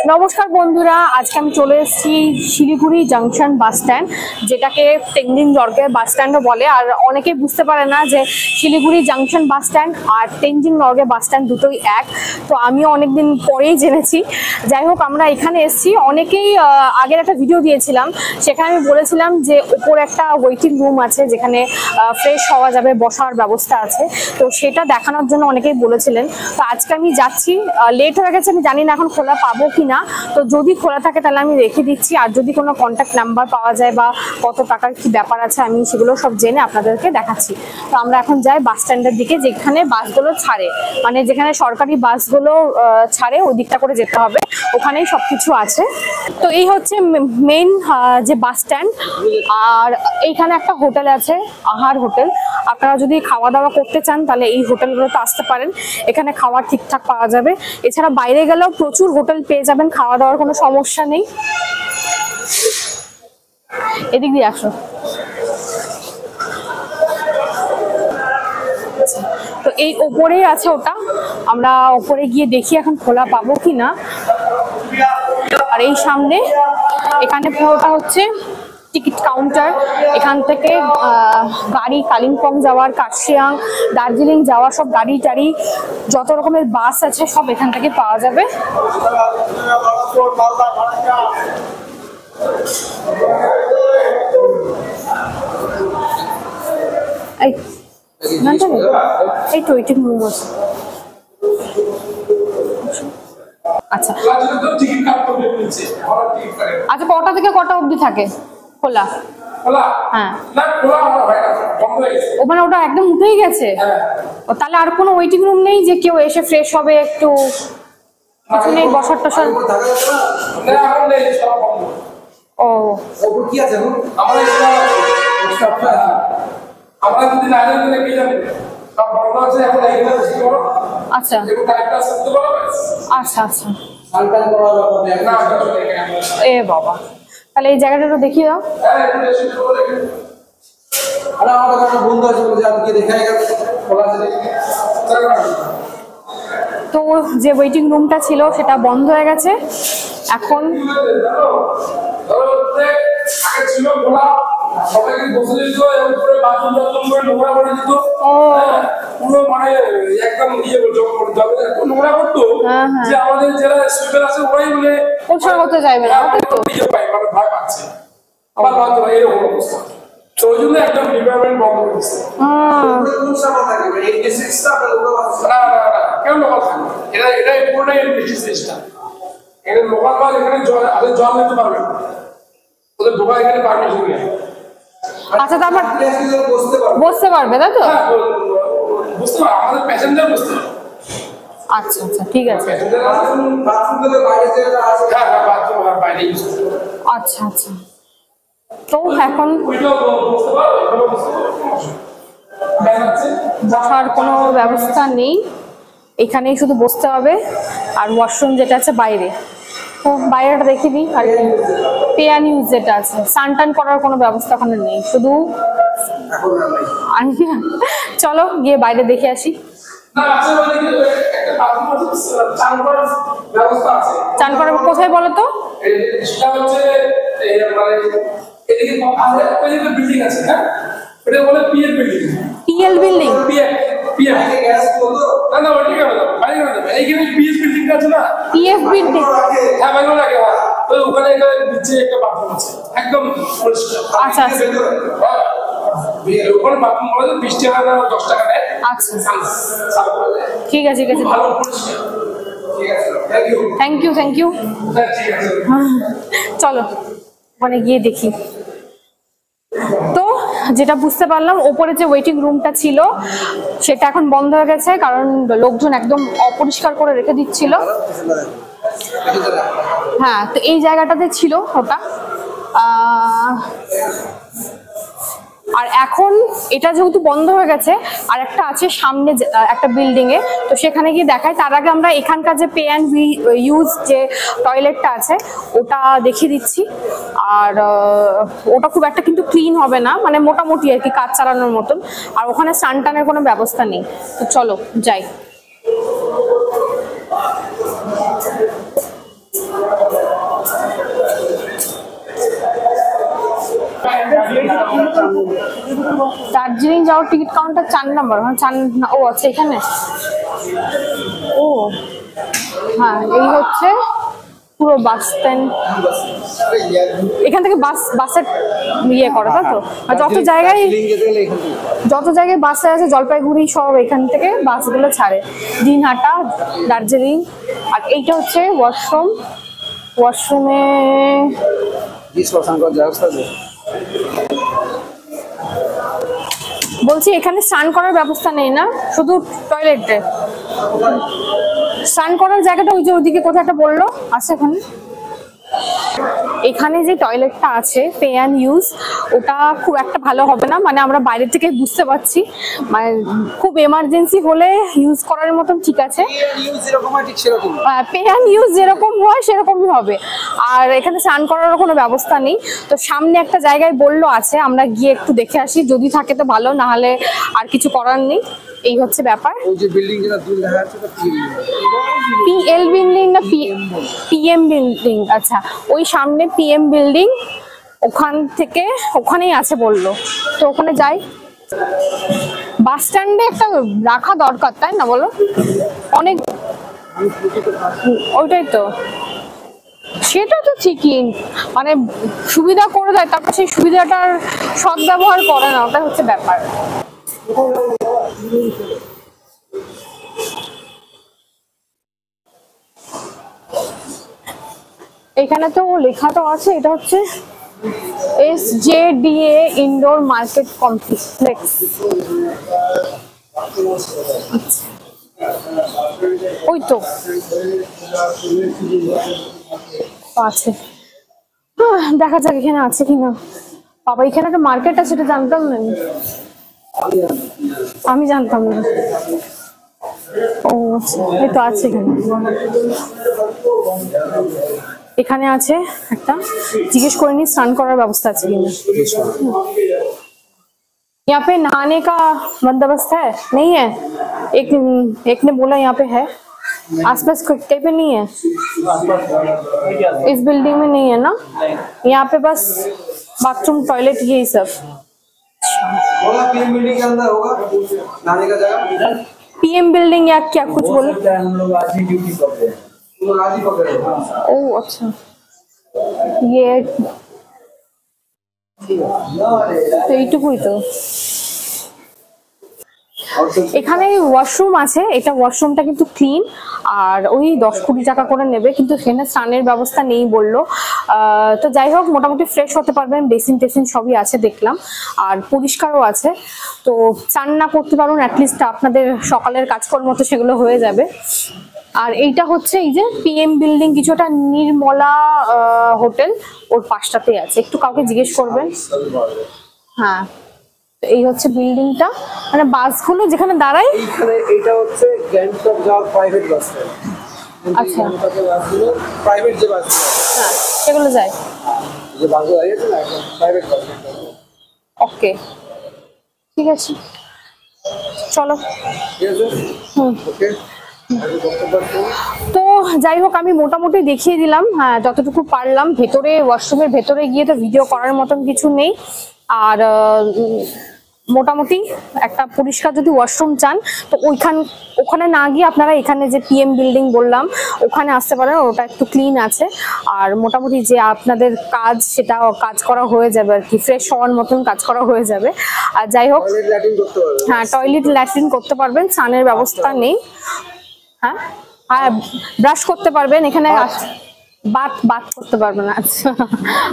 নমস্কার বন্ধুরা, আজকে আমি চলে এসেছি শিলিগুড়ি জাংশন বাস স্ট্যান্ড, যেটাকে তেনজিং নরগে বাস স্ট্যান্ডও বলে। আর অনেকেই বুঝতে পারে না যে শিলিগুড়ি জাংশন বাস স্ট্যান্ড আর তেনজিং নরগে বাস স্ট্যান্ড দুটোই এক। তো আমিও অনেকদিন পরেই জেনেছি। যাই হোক, আমরা এখানে এসেছি। অনেকেই আগের একটা ভিডিও দিয়েছিলাম, সেখানে আমি বলেছিলাম যে উপরে একটা ওয়েটিং রুম আছে যেখানে ফ্রেশ হওয়া যাবে, বসার ব্যবস্থা আছে। তো সেটা দেখানোর জন্য অনেকেই বলেছিলেন। তো আজকে আমি যাচ্ছি। লেট হয়ে গেছে, আমি জানি না এখন খোলা পাবো কিনা। তো যদি খোলা থাকে তাহলে আমি রেখে দিচ্ছি, আর যদি কোনো কন্ট্যাক্ট নাম্বার পাওয়া যায় বা কত টাকার কি ব্যাপার আছে আমি সেগুলো সব জেনে আপনাদেরকে দেখাচ্ছি। তো আমরা এখন যাই বাস স্ট্যান্ডের দিকে, যেখানে বাসগুলো ছাড়ে, মানে যেখানে সরকারি বাসগুলো ছাড়ে ওই দিকটা করে যেতে হবে, ওখানেই সবকিছু আছে। তো এই হচ্ছে মেইন যে বাস স্ট্যান্ড। আর এইখানে একটা হোটেল আছে, আহার হোটেল। আপনারা যদি খাওয়া দাওয়া করতে চান তাহলে এই হোটেলগুলোতে আসতে পারেন, এখানে খাওয়া ঠিকঠাক পাওয়া যাবে। এছাড়া বাইরে গেলেও প্রচুর হোটেল পেয়ে যাবেন, খাওয়া দাওয়ার কোনো সমস্যা নেই। এদিক দিয়ে আসো। তো এই ওপরেই আছে ওটা, আমরা ওপরে গিয়ে দেখি এখন খোলা পাবো কিনা। আর এই সামনে এখানে পুরোটা হচ্ছে টিকিট কাউন্টার। এখান থেকে গাড়ি কালিম্পং যাওয়ার, কার্শিয়াং, দার্জিলিং যাওয়ার সব গাড়ি টাড়ি যত রকমের বাস আছে সব এখান থেকে পাওয়া যাবে। এই তো ওয়েটিং রুম আছে। আচ্ছা আচ্ছা, কটা থেকে কটা অবধি থাকে খোলা? হ্যাঁ, ওখানে ওটা একদম উঠেই গেছে। ও তাহলে আর কোনো ওয়েটিং রুম নেই যে কেউ এসে ফ্রেশ হবে, একটু কিছু নেই বসার টসার? ও আচ্ছা আচ্ছা আচ্ছা, এ বাবা, তাহলে এই জায়গাটা একটু দেখিয়ে দাও। তো যে ওয়েটিং রুমটা ছিল সেটা বন্ধ হয়ে গেছে এখন। আচ্ছা, তারপর বসতে পারবে তাই তো? আচ্ছা আচ্ছা, ঠিক আছে। আচ্ছা আচ্ছা, তো এখন বসার কোনো ব্যবস্থা নেই, এখানেই শুধু বসতে হবে। আর ওয়াশরুম যেটা আছে বাইরে, তো বাইরেটা দেখে দিই। আর পে অ্যান্ড ইউজ যেটা আছে, স্নান টান করার কোনো ব্যবস্থা ওখানে নেই, শুধু চলো গিয়ে বাইরে দেখে আসি। চান করার কোথায় বলো তো? PL building? PF building? আচ্ছা আচ্ছা, ঠিক আছে ঠিক আছে, থ্যাংক ইউ থ্যাংক ইউ। চলো ওখানে গিয়ে দেখি। তো যেটা বুঝতে পারলাম, ওপরে যে ওয়েটিং রুমটা ছিল সেটা এখন বন্ধ হয়ে গেছে, কারণ লোকজন একদম অপরিষ্কার করে রেখে দিচ্ছিল। হ্যাঁ, তো এই জায়গাটাতে ছিল ওটা। আর এখন এটা যেহেতু বন্ধ হয়ে গেছে, আর একটা আছে সামনে একটা বিল্ডিং এ, তো সেখানে গিয়ে দেখাই। তার আগে আমরা এখানকার যে পে অ্যান্ড ইউজ যে টয়লেটটা আছে ওটা দেখিয়ে দিচ্ছি। আর ওটা খুব একটা কিন্তু ক্লিন হবে না, মানে মোটামুটি আর কি, কাজ চালানোর মতন। আর ওখানে স্নান টানের কোনো ব্যবস্থা নেই। তো চলো যাই। দার্জিলিং যাওয়ার টিকিট কাউন্টার 4 নম্বর, মানে 4, ও আচ্ছা এখানে। ও হ্যাঁ, এই হচ্ছে পুরো বাস স্ট্যান্ড। এখান থেকে বাসের ইয়ে করে, তাই তো? আর যত জায়গায় বাসে আছে, জলপাইগুড়ি সব এখান থেকে বাসগুলো ছাড়ে, দিনহাটা, দার্জিলিং। আর এইটা হচ্ছে ওয়াশরুমে বলছি এখানে স্নান করার ব্যবস্থা নেই না, শুধু টয়লেটে স্নান করার জায়গাটা ওই যে ওইদিকে কোথাও একটা বললো আছে এখানে। এখানে যে টয়লেটটা আছে পে অ্যান্ড ইউজ, ওটা খুব একটা ভালো হবে না, মানে আমরা বাইরে থেকে বুঝতে পারছি, মানে খুব এমার্জেন্সি হলে ইউজ করার মতন ঠিক আছে, পে অ্যান্ড ইউজ যেরকম হয় সেরকমই হবে। আর এখানে স্নান করারও কোনো ব্যবস্থা নেই। তো সামনে একটা জায়গায় বললো আছে, আমরা গিয়ে একটু দেখে আসি, যদি থাকে তো ভালো, না হলে আর কিছু করার নেই। এই হচ্ছে ব্যাপার। ওই যে বিল্ডিং যেটা দূর দেখা যাচ্ছে ওটা পিএল বিল্ডিং না পিএম বিল্ডিং? আচ্ছা, ওই সামনে পিএম বিল্ডিং, ওখান থেকে ওখানেই আছে বললো, তো ওখানে যাই। বাস স্ট্যান্ডে একটা রাখা দরকার, তাই না বলো? অনেক, ওইটাই তো, সেটা তো ঠিকই, মানে সুবিধা করে দেয়, তারপর সেই সুবিধাটার সদ্ব্যবহার করে না, ওটা হচ্ছে ব্যাপার। এখানে তো লেখা তো আছে, এটা হচ্ছে SJDA ইনডোর মার্কেট কমপ্লেক্স। ওই তো আছে, দেখা যাক এখানে আছে কিনা। বাবা, এখানে একটা মার্কেট আছে, সেটা জানতাম না, আমি জানতাম না। ও এই তো আছে এখানে, এখানে আছে একটা, জিজ্ঞেস করে নি স্নান করার ব্যবস্থা আছে কিনা। यहाँ पे नहाने का बंदोबस्त है? नहीं है? एक ने बोला यहाँ पे है, आसपास कहीं पे नहीं है, इस बिल्डिंग में नहीं है ना? यहाँ पे बस बाथरूम टॉयलेट यही सब। पीएम बिल्डिंग के अंदर होगा नहाने का जगह। पीएम बिल्डिंग या क्या कुछ बोलो? हम लोग आज ही ड्यूटी करते हैं, हम लोग आज ही पकड़े। ओह अच्छा, ये তো এইটুকুই তো। এখানে ওয়াশরুম আছে, এটা ওয়াশরুমটা কিন্তু ক্লিন, আর ওই 10-20 টাকা করে নেবে, কিন্তু এখানে স্নানের ব্যবস্থা নেই বললো। তো যাই হোক, মোটামুটি ফ্রেশ হতে পারবেন, বেসিন টেসিন সবই আছে দেখলাম, আর পরিষ্কারও আছে। তো স্নান না করতে পারুন, অ্যাটলিস্ট আপনাদের সকালের কাজকর্ম তো সেগুলো হয়ে যাবে। আর এইটা হচ্ছে এই যে পিএম বিল্ডিং, কিছুটা নির্মলা হোটেল, ওর পাশটাতেই আছে, একটু কাউকে জিজ্ঞেস করবেন। হ্যাঁ, এই হচ্ছে বিল্ডিংটা, মানে বাসগুলো যেখানে দাঁড়ায়, এইখানে এইটা হচ্ছে গ্যাংটক যাওয়ার প্রাইভেট বাস। আচ্ছা, বাসগুলো প্রাইভেট যে বাস, হ্যাঁ সেগুলো যায়, যে বাসগুলো দাঁড়িয়েছে না, প্রাইভেট বাস। ওকে ঠিক আছে, চলো। ঠিক আছে, ওকে। তো যাই হোক, আমি মোটামুটি দেখিয়ে দিলাম, হ্যাঁ যতটুকু পারলাম। ভেতরে ওয়াশরুমের ভেতরে গিয়ে তো ভিডিও করার মতন কিছু নেই, আর মোটামুটি একটা পরিষ্কার যদি ওয়াশরুম চান তো ওখানে না গিয়ে আপনারা এখানে যে পিএম বিল্ডিং বললাম ওখানে আসতে পারেন, ওটা একটু ক্লিন আছে, আর মোটামুটি যে আপনাদের কাজ সেটা কাজ করা হয়ে যাবে আর কি, ফ্রেশ হওয়ার মতন কাজ করা হয়ে যাবে। আর যাই হোক, হ্যাঁ টয়লেট ল্যাট্রিন করতে পারবেন, স্নানের ব্যবস্থা নেই। হ্যাঁ হ্যাঁ, ব্রাশ করতে পারবেন এখানে, বাত করতে পারবেন। আচ্ছা,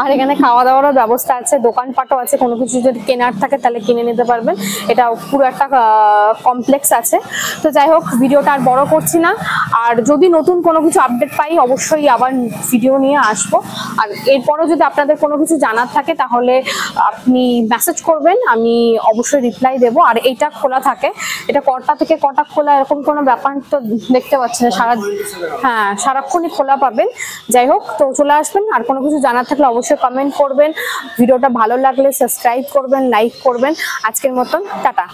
আর এখানে খাওয়া দাওয়ারও ব্যবস্থা আছে, দোকানপাটও আছে, কোনো কিছু যদি কেনার থাকে তাহলে কিনে নিতে পারবেন। এটা পুরো একটা কমপ্লেক্স আছে। তো যাই হোক, ভিডিওটা আর বড় করছি না, আর যদি নতুন কোনো কিছু আপডেট পাই অবশ্যই আবার ভিডিও নিয়ে আসবো। আর এরপরও যদি আপনাদের কোনো কিছু জানার থাকে তাহলে আপনি মেসেজ করবেন, আমি অবশ্যই রিপ্লাই দেবো। আর এইটা খোলা থাকে, এটা কটা থেকে কটা খোলা এরকম কোনো ব্যাপার তো দেখতে পাচ্ছি না, হ্যাঁ সারাক্ষণই খোলা পাবেন। যাই হোক, তো চলে আসবেন, আর কোনো কিছু জানার থাকলে অবশ্যই কমেন্ট করবেন। ভিডিওটা ভালো লাগলে সাবস্ক্রাইব করবেন, লাইক করবেন। আজকের মতন টাটা।